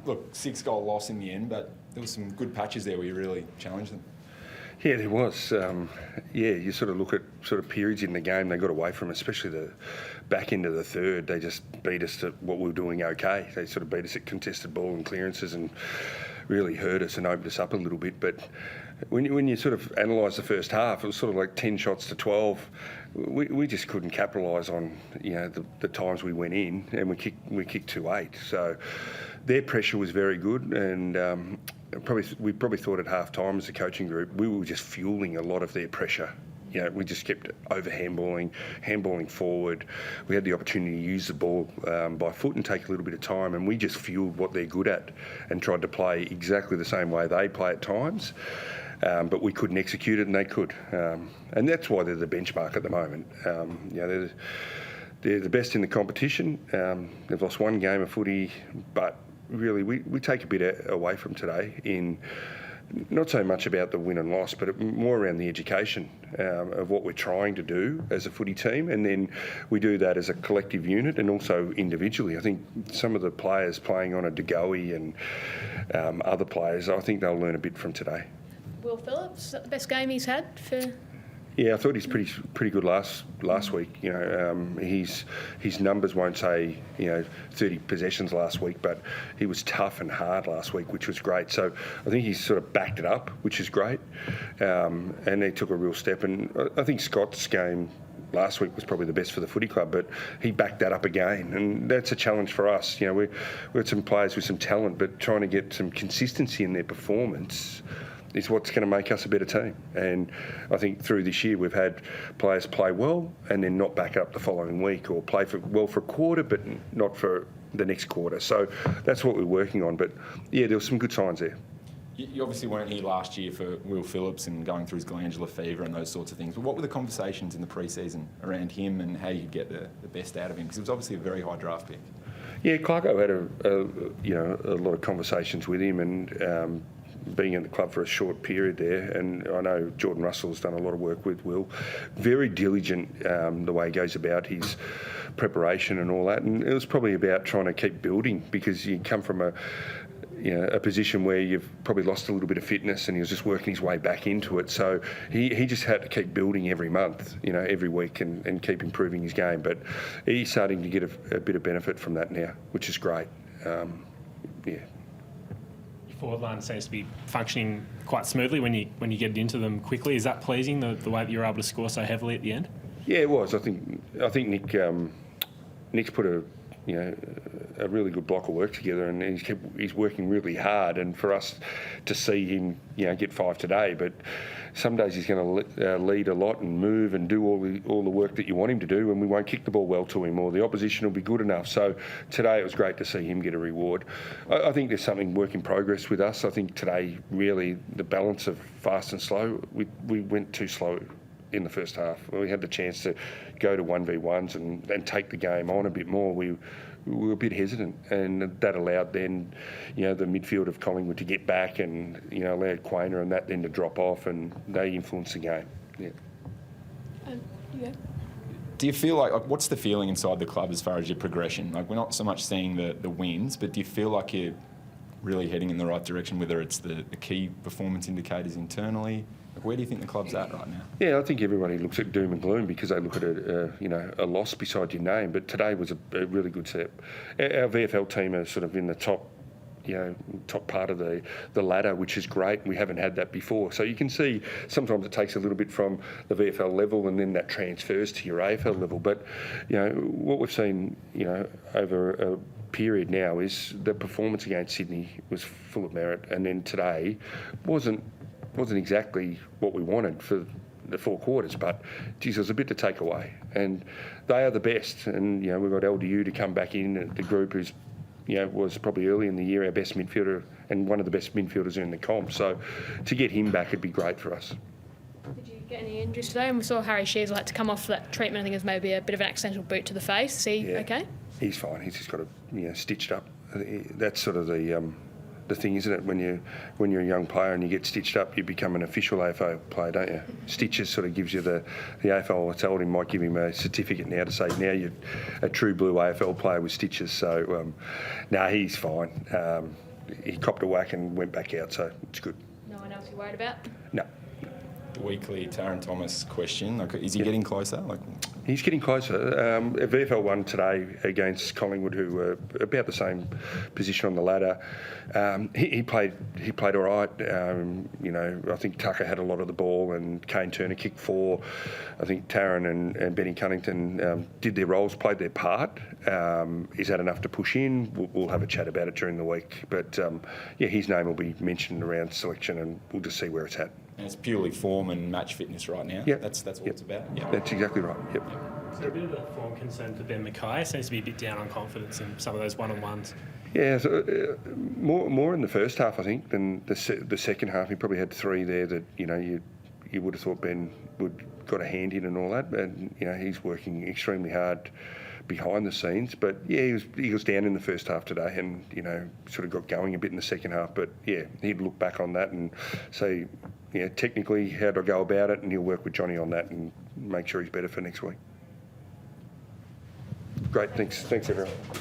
Look, 6-goal loss in the end, but there was some good patches there where you really challenged them. Yeah, there was. You sort of look at sort of periods in the game they got away from, especially the back end of the third. They just beat us at what we were doing okay. They sort of beat us at contested ball and clearances and really hurt us and opened us up a little bit. But when you sort of analyse the first half, it was sort of like 10 shots to 12. We just couldn't capitalise on the times we went in, and we kicked 2-8. So their pressure was very good, and we probably thought at half time as a coaching group we were just fueling a lot of their pressure. We just kept over handballing forward. We had the opportunity to use the ball by foot and take a little bit of time, and we just fueled what they're good at and tried to play exactly the same way they play at times. But we couldn't execute it, and they could. And that's why they're the benchmark at the moment. They're the best in the competition. They've lost one game of footy, but really we take a bit away from today in not so much about the win and loss, but more around the education of what we're trying to do as a footy team. And then we do that as a collective unit and also individually. I think some of the players playing on a DeGoey and other players, I think they'll learn a bit from today. Will Phillips, the best game he's had for... Yeah, I thought he's pretty good last week. His numbers won't say 30 possessions last week, but he was tough and hard last week, which was great. So I think he's sort of backed it up, which is great, and he took a real step. And I think Scott's game last week was probably the best for the footy club, but he backed that up again, and that's a challenge for us. We had some players with some talent, but trying to get some consistency in their performance is what's going to make us a better team. And I think through this year we've had players play well and then not back up the following week, or play well for a quarter but not for the next quarter. So that's what we're working on. But yeah, there were some good signs there. You obviously weren't here last year for Will Phillips and going through his glandular fever and those sorts of things, but what were the conversations in the pre-season around him and how you could get the best out of him? Because it was obviously a very high draft pick. Yeah, Clarko had a lot of conversations with him, and being in the club for a short period there, and I know Jordan Russell has done a lot of work with Will. Very diligent the way he goes about his preparation and all that, and it was probably about trying to keep building, because you come from a position where you've probably lost a little bit of fitness, and he was just working his way back into it. So he just had to keep building every month, every week, and keep improving his game. But he's starting to get a bit of benefit from that now, which is great. Forward line seems to be functioning quite smoothly when you get into them quickly. Is that pleasing, the way that you're able to score so heavily at the end? Yeah, it was. I think Nick's put a really good block of work together, and he's working really hard. And for us to see him get 5 today, but some days he's going to lead a lot and move and do all the work that you want him to do, and we won't kick the ball well to him, or the opposition will be good enough. So today it was great to see him get a reward. I think there's something work in progress with us. I think today really the balance of fast and slow, we went too slow in the first half. We had the chance to go to 1v1s and take the game on a bit more. We were a bit hesitant, and that allowed then, the midfield of Collingwood to get back, and allowed Quainer and that then to drop off, and they influenced the game. Yeah. Do you feel like what's the feeling inside the club as far as your progression? Like, we're not so much seeing the wins, but do you feel like you're really heading in the right direction? Whether it's the key performance indicators internally. Where do you think the club's at right now? Yeah, I think everybody looks at doom and gloom because they look at a loss beside your name. But today was a really good step. Our VFL team are sort of in the top part of the ladder, which is great. We haven't had that before. So you can see sometimes it takes a little bit from the VFL level, and then that transfers to your AFL level. But what we've seen over a period now is the performance against Sydney was full of merit, and then today wasn't exactly what we wanted for the 4 quarters, but geez, there's a bit to take away, and they are the best. And we've got LDU to come back in, the group who's was probably early in the year our best midfielder and one of the best midfielders in the comp. So to get him back would be great for us. Did you get any injuries today? And we saw Harry Shears had to come off that treatment. I think it was maybe a bit of an accidental boot to the face. Is he okay? He's fine. He's just got stitched up. That's sort of the the thing, isn't it? When you're a young player and you get stitched up, you become an official AFL player, don't you? Stitches sort of gives you the AFL. I told him might give him a certificate now to say now you're a true blue AFL player with stitches. So no, he's fine. He copped a whack and went back out, so it's good. No one else you're worried about? No. The weekly Taron Thomas question, like, is he getting closer? Like, He's getting closer. VFL won today against Collingwood, who were about the same position on the ladder. He played all right. I think Tucker had a lot of the ball, and Kane Turner kicked 4. I think Taron and Benny Cunnington did their roles, played their part. Is that enough to push in? We'll have a chat about it during the week. But his name will be mentioned around selection, and we'll just see where it's at. and it's purely form and match fitness right now. Yep. That's what it's about. Yep. That's exactly right. Yep. Is there a bit of a form concern for Ben Mackay? Seems to be a bit down on confidence in some of those one-on-ones. Yeah, so, more in the first half, I think, than the second half. He probably had 3 there that you would have thought Ben would got a hand in and all that, but he's working extremely hard behind the scenes. But yeah, he was down in the first half today, and sort of got going a bit in the second half. But yeah, he'd look back on that and say, technically, how do I go about it? And he'll work with Johnny on that and make sure he's better for next week. Great, thanks everyone.